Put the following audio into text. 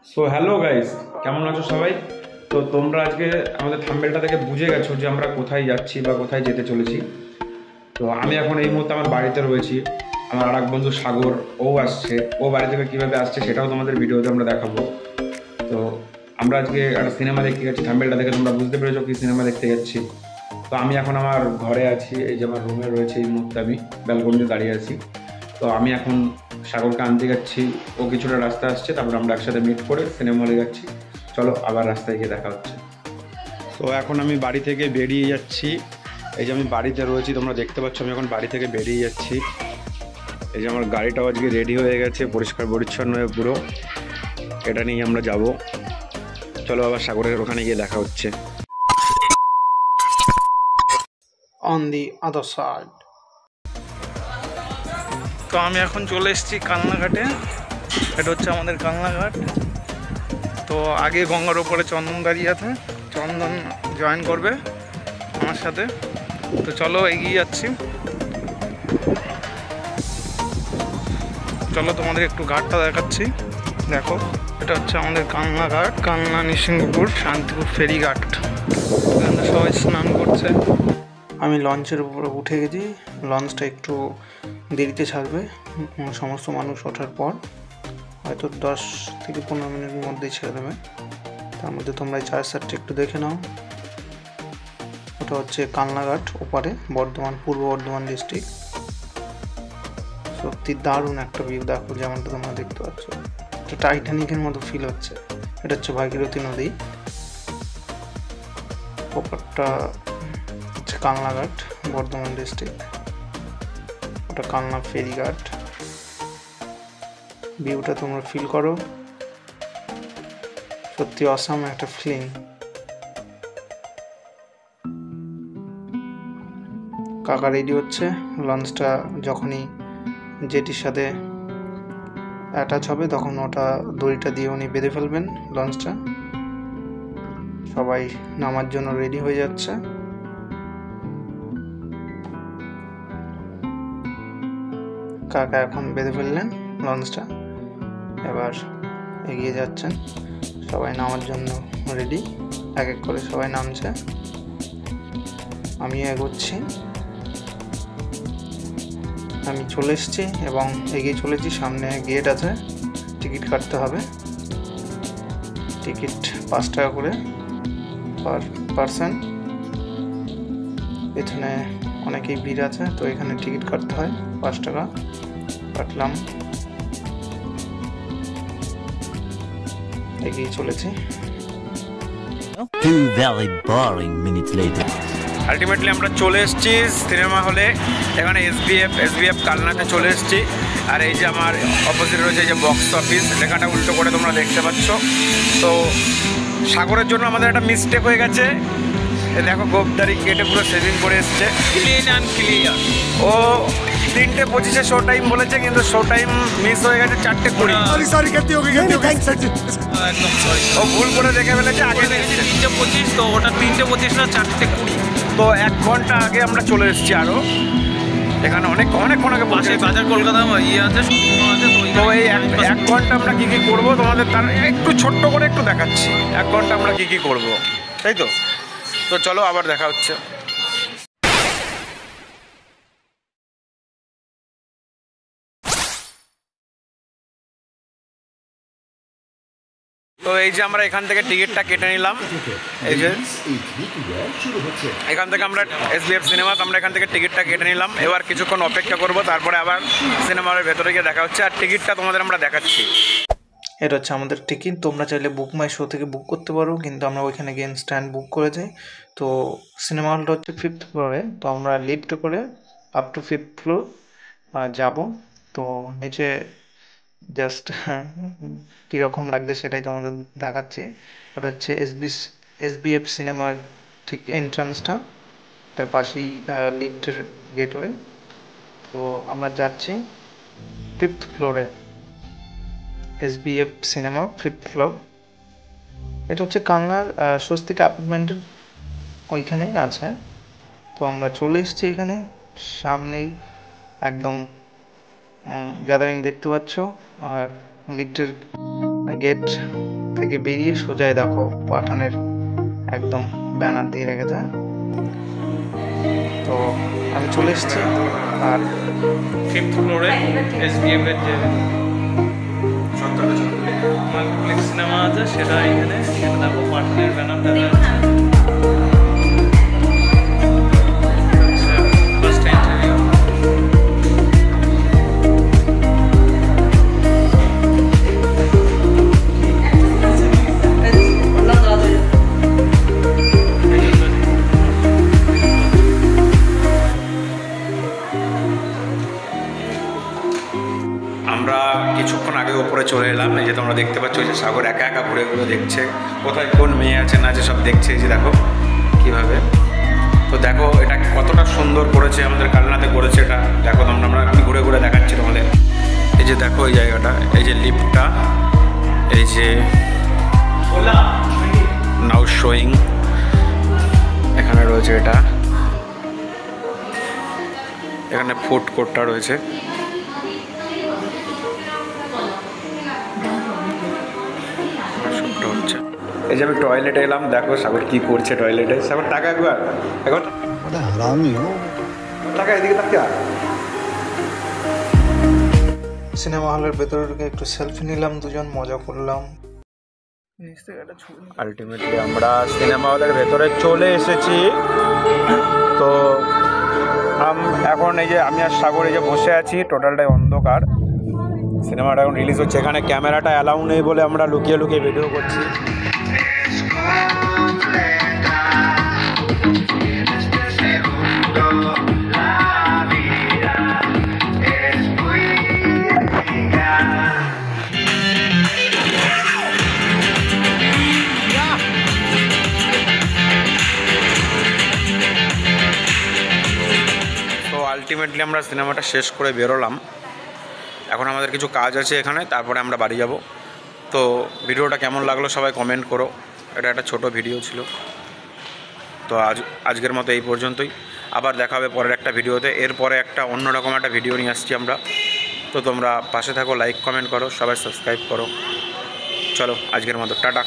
So hello guys, কেমন আছো সবাই? তো তোমরা আজকে আমাদের থাম্বনেলটা থেকে বুঝে গেছো যে আমরা কোথায় যাচ্ছি বা কোথায় যেতে চলেছি। তো আমি এখন এই মুহূর্তে আমার বাড়িতে রয়েছি। আমার আর এক বন্ধু সাগর, ও আসছে। ও বাড়ি থেকে কীভাবে আসছে সেটাও তোমাদের ভিডিওতে আমরা দেখাবো। তো আমরা আজকে একটা সিনেমা দেখতে যাচ্ছি। থাম্বনেলটা দেখে তোমরা বুঝতে পেরেছো কি সিনেমা দেখতে যাচ্ছি। তো আমি এখন আমার ঘরে আছি, এই যে আমার রুমে রয়েছে, এই মুহূর্তে আমি ব্যালকনিতে দাঁড়িয়ে আছি। তো আমি এখন সাগরকে আনতে যাচ্ছি, ও কিছুটা রাস্তা আসছে, তারপর আমরা একসাথে মিট করে সিনেমা হলে যাচ্ছি। চলো আবার রাস্তায় গিয়ে দেখা হচ্ছে। তো এখন আমি বাড়ি থেকে বেরিয়ে যাচ্ছি। এই যে আমি বাড়িতে রয়েছি, তোমরা দেখতে পাচ্ছ আমি এখন বাড়ি থেকে বেরিয়ে যাচ্ছি। এই যে আমার গাড়িটাও আজকে রেডি হয়ে গেছে, পরিষ্কার পরিচ্ছন্ন হয়ে পুরো। এটা নিয়ে আমরা যাব। চলো আবার সাগরের ওখানে গিয়ে দেখা হচ্ছে। on the other side. তো আমি এখন চলে এসেছি কালনাঘাটে। এটা হচ্ছে আমাদের কালনাঘাট। তো আগে গঙ্গার ওপরে চন্দন দাঁড়িয়ে আছে, চন্দন জয়েন করবে আমার সাথে। তো চলো এগিয়ে যাচ্ছি। চলো তোমাদের একটু ঘাটটা দেখাচ্ছি। দেখো, এটা হচ্ছে আমাদের কালনাঘাট, কালনা নৃসিংহপুর শান্তিপুর ফেরিঘাট। এখানে সবাই স্নান করছে। আমি লঞ্চের উপরে উঠে গেছি। লঞ্চটা একটু দেরিতে ছাড়বে, সমস্ত মানুষ ওঠার পর হয়তো 10 থেকে 15 মিনিটের মধ্যেই ছেড়ে দেবে। তার মধ্যে তোমরা এই চারসারটা একটু দেখে নাও। ওটা হচ্ছে কালনাঘাট, ওপারে বর্ধমান, পূর্ব বর্ধমান ডিস্ট্রিক্ট। সত্যি দারুণ একটা ভিউ, দেখো যেমনটা তোমরা দেখতে পাচ্ছ। এটা টাইটানিকের মতো ফিল হচ্ছে। এটা হচ্ছে ভাগীরথী নদী। ওপারটা হচ্ছে কালনাঘাট, বর্ধমান ডিস্ট্রিক্ট। ওটা কালনা ফেরিঘাট। ভিউটা তোমরা ফিল করো, সত্যি অসাম একটা ফিলিং। কাকা রেডি হচ্ছে। লঞ্চটা যখনই জেটির সাথে অ্যাটাচ হবে তখন ওটা দড়িটা দিয়ে উনি বেঁধে ফেলবেন লঞ্চটা। সবাই নামার জন্য রেডি হয়ে যাচ্ছে। কাকা এখন বেঁধে ফেললেন লঞ্চটা, এবার এগিয়ে যাচ্ছেন। সবাই নামার জন্য রেডি, এক এক করে সবাই নামছে। আমিও এগোচ্ছি। আমি চলে এসেছি এবং এগিয়ে চলেছি। সামনে গেট আছে, টিকিট কাটতে হবে। টিকিট 5 টাকা করে পার পারসন। পেছনে অনেকেই ভিড় আছে, তো এখানে টিকিট কাটতে হয় 5 টাকা। কাটলাম, এগিয়ে চলেছি। 2 very boring minutes later. Ultimately আমরা চলে এসেছি সিনেমা হলে। এখানে এসবিএফ কালনাতে চলে এসেছি। আর এই যে আমার অপোজিট রয়েছে যে বক্স অফিস, লেখাটা উল্টো করে তোমরা দেখতে পাচ্ছ। তো সাগরের জন্য আমাদের একটা মিস্টেক হয়ে গেছে। দেখো গোপদারি কেটে পুরো সেভিং করে এসছে, ক্লিন অ্যান্ড ক্লিয়ার। ও 3:25 শো টাইম বলেছে, কিন্তু শো টাইম মিস হয়ে গেছে 4:20। একদম সরি, ও ভুল করে দেখে ফেলেছে। আগে 3:25, তো ওটা 3:25 না 4:20। তো 1 ঘন্টা আগে আমরা চলে এসেছি। আরও এখানে অনেকক্ষণ আগে পাশে বাজার কলকাতা ইয়ে আছে। তো এই 1 ঘন্টা আমরা কী কী করবো তোমাদের তার একটু ছোট্ট করে একটু দেখাচ্ছি। 1 ঘন্টা আমরা কী কী করবো, তাই তো? তো চলো আবার দেখা হচ্ছে। তো এই যে আমরা এখান থেকে টিকিটটা কেটে নিলাম। এই যে এখান থেকে আমরা এসবিএফ সিনেমা, আমরা এখান থেকে টিকিটটা কেটে নিলাম। এবার কিছুক্ষণ অপেক্ষা করব, তারপরে আবার সিনেমা হলের ভেতরে গিয়ে দেখা হচ্ছে। আর টিকিটটা তোমাদের আমরা দেখাচ্ছি। এটা হচ্ছে আমাদের টিকিট। তোমরা চাইলে বুক মাই শো থেকে বুক করতে পারো, কিন্তু আমরা ওইখানে গিয়ে স্ট্যান্ড বুক করে যাই। তো সিনেমা হলটা হচ্ছে 5th ফ্লোরে। তো আমরা লিফট করে আপ টু 5th ফ্লোর যাব। তো নিচে জাস্ট কীরকম লাগছে সেটাই তোমাদের দেখাচ্ছি। ওটা হচ্ছে এসবিএফ সিনেমার ঠিক এন্ট্রান্সটা, তার পাশেই লিফটের গেটওয়ে। তো আমরা যাচ্ছি 5th ফ্লোরে, এসবিএফ সিনেমা 5th ফ্লোর। এটা হচ্ছে কালনার স্বস্তিকা অ্যাপার্টমেন্টের ওইখানেই আছে। তো আমরা চলে এসেছি এখানে, সামনেই একদম গ্যাদারিং দেখতে পাচ্ছ। আর লিফটের গেট থেকে বেরিয়ে সোজাই দেখো পাঠানের একদম ব্যানার দিয়ে রেখেছে। তো আমি চলে এসেছি আর 5th ফ্লোরে SBF এর যে মাল্টিপ্লেক্স সিনেমা আছে সেটা এখানে দেখো পাঠানের ব্যানারটা আছে। আমরা কিছুক্ষণ আগে উপরে চলে এলাম। এই যে তোমরা দেখতে পাচ্ছ যে সাগর একা একা ঘুরে ঘুরে দেখছে কোথায় কোন মেয়ে আছে না আছে সব দেখছে। এই যে দেখো কীভাবে, তো দেখো এটা কতটা সুন্দর করেছে, আমাদের কালনাতে করেছে এটা। দেখো তোমরা, আমি ঘুরে ঘুরে দেখাচ্ছি তোমাদের। এই যে দেখো এই জায়গাটা, এই যে লিফটটা, এই যে নাও শোয়িং এখানে রয়েছে, এটা এখানে ফুড কোর্টটা রয়েছে। হচ্ছে এই যে আমি টয়লেটে এলাম, দেখো সাগর কি করছে টয়লেটে। সাগর টাকা একবার টাকা এদিকে টাকা। সিনেমা হলের ভেতরে ঢুকে একটু সেলফি নিলাম, দুজন মজা করলাম। আলটিমেটলি আমরা সিনেমা হলের ভেতরে চলে এসেছি। তো এখন এই যে আমি আর সাগর এই যে বসে আছি, টোটালটাই অন্ধকার। সিনেমাটা এখন রিলিজ হচ্ছে, এখানে ক্যামেরাটা অ্যালাউ নেই বলে আমরা লুকিয়ে লুকিয়ে ভিডিও করছি। তো আলটিমেটলি আমরা সিনেমাটা শেষ করে বেরোলাম। এখন আমাদের কিছু কাজ আছে এখানে, তারপরে আমরা বাড়ি যাব। তো ভিডিওটা কেমন লাগলো সবাই কমেন্ট করো। এটা একটা ছোট ভিডিও ছিল। তো আজকের মতো এই পর্যন্তই। আবার দেখা হবে পরের একটা ভিডিওতে। এরপরে একটা অন্যরকম একটা ভিডিও নিয়ে আসছি আমরা। তো তোমরা পাশে থাকো, লাইক কমেন্ট করো, সবাই সাবস্ক্রাইব করো। চলো আজকের মতো টাটা।